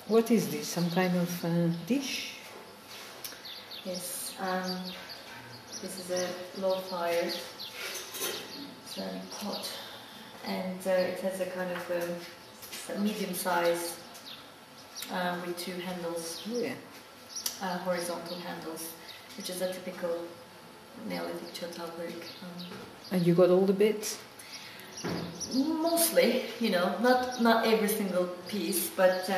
What is this? Some kind of dish? Yes. This is a low fire pot, and it has a kind of a medium size with two handles. Oh, yeah. Horizontal handles, which is a typical Neolithic Çatalhöyük. And you got all the bits? Mostly, not every single piece, but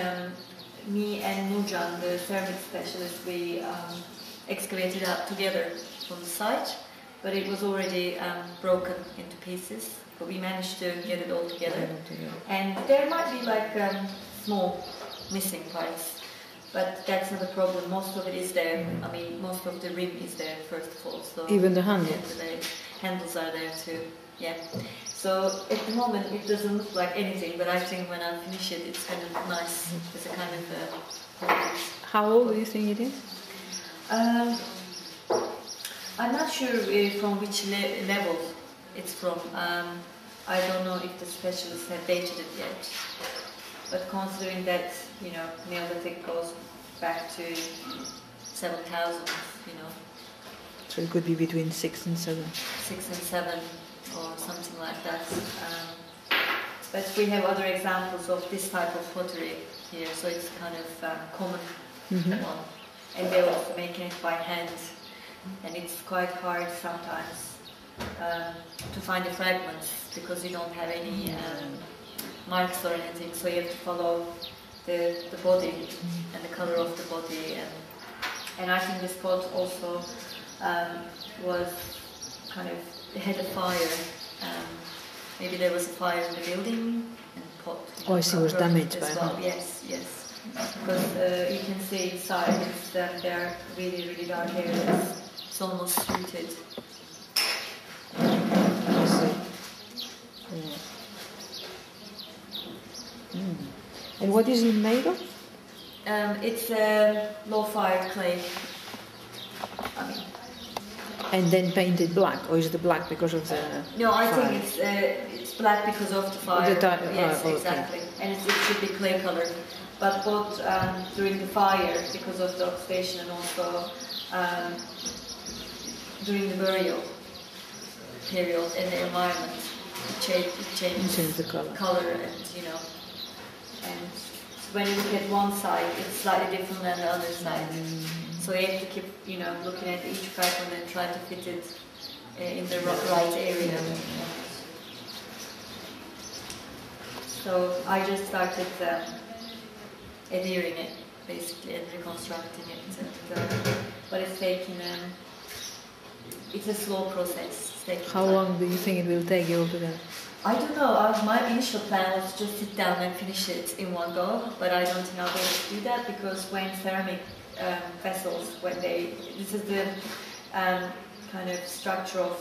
me and Nurcan, the ceramic specialist, we excavated out together from the site, but it was already broken into pieces, but we managed to get it all together. And there might be like small missing parts, but that's not a problem. Most of it is there. I mean, most of the rim is there, first of all. So even the handles? Yeah, the handles are there too, yeah. So at the moment it doesn't look like anything, but I think when I finish it, it's kind of nice. It's a kind of How old do you think it is? I'm not sure from which level it's from. I don't know if the specialists have dated it yet. But considering that, Neolithic goes back to 7,000, So it could be between 6 and 7. 6 and 7 or something like that. But we have other examples of this type of pottery here, so it's kind of common one. And they're also making it by hand, and it's quite hard sometimes to find the fragments because you don't have any marks or anything, so you have to follow the body and the color of the body. And I think this pot also was kind of, it had a fire. Maybe there was a fire in the building, and the pot. I see, was damaged by well. Yes. Because you can see inside, there are really, really dark areas. It's almost fluted. I see. Yeah. And what is it made of? It's low-fire clay. And then painted black, or is it black because of the No, I fire? think it's black because of the fire. Yes, okay. exactly. And it should be clay colored. But both during the fire, because of the oxidation, and also during the burial period in the environment, it changes the color, and when you look at one side, it's slightly different than the other side. So you have to keep, looking at each fragment and try to fit it in the right area. So I just started adhering it, basically, and reconstructing it. But it's taking, it's a slow process. How long do you think it will take you altogether? I don't know. My initial plan was to just sit down and finish it in one go, but I don't think I'll be able to do that because when ceramic vessels, this is the kind of structure of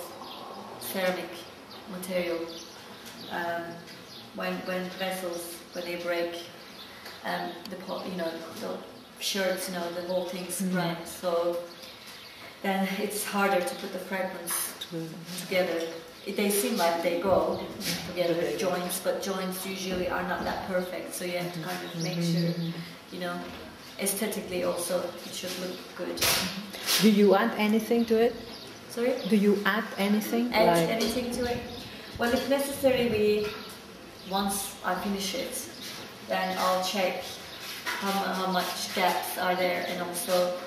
ceramic material. When vessels, when they break, the shirts, the whole thing's bent. So then it's harder to put the fragments together. They seem like they go together with joints, but joints usually are not that perfect. So you have to kind of make sure, aesthetically also it should look good. Do you add anything to it? Sorry? Do you add anything? Add anything to it? Well, if necessary, once I finish it, then I'll check how much gaps are there and also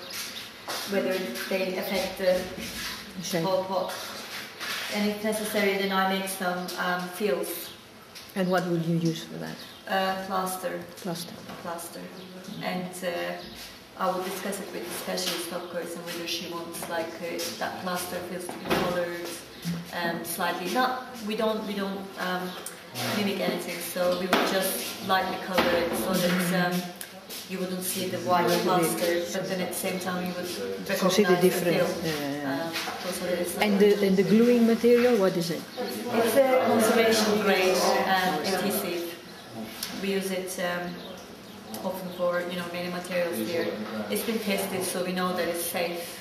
whether they affect the whole pot. And if necessary, then I make some fills. And what would you use for that? Plaster. Plaster. And I will discuss it with the specialist, of course, and whether she wants that plaster fills to be colored slightly. We don't mimic anything, so we would just lightly color it so that you wouldn't see the white plaster, but then at the same time you would recognize see the difference. And the gluing material, what is it? It's a conservation grade adhesive. We use it often for many materials here. It's been tested, so we know that it's safe.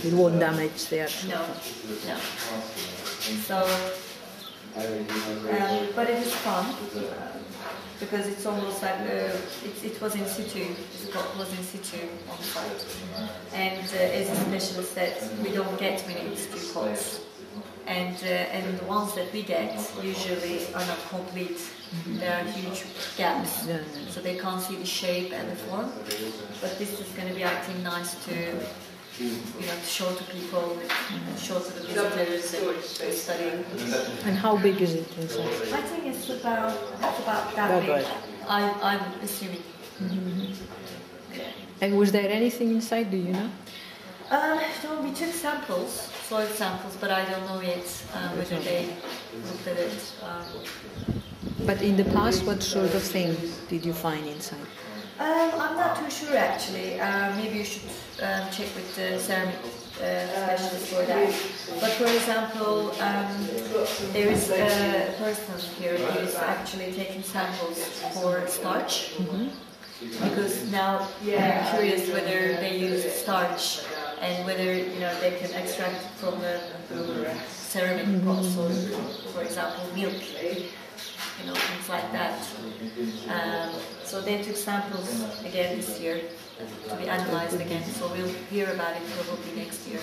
It won't damage the actual. No. So But it is fun because it's almost like it was in situ. The pot was in situ on site, and as the specialist said, we don't get many stew pots, and the ones that we get usually are not complete. There are huge gaps, so they can't see the shape and the form. But this is going to be, I think, nice to to show to people, show to the visitors and study. And how big is it inside? I think it's about that big. Right. I'm assuming. And was there anything inside? Do you know? No, we took samples, soil samples, but I don't know yet whether they looked at it. But in the past, what sort of thing did you find inside? I'm not too sure actually. Maybe you should check with the ceramic specialist for that. But for example, there is a person here who is actually taking samples for starch. Because now I'm curious whether they use starch and whether they can extract it from the ceramic pots, or for example milk. Things like that. So they took samples again this year to be analyzed again. So we'll hear about it probably next year.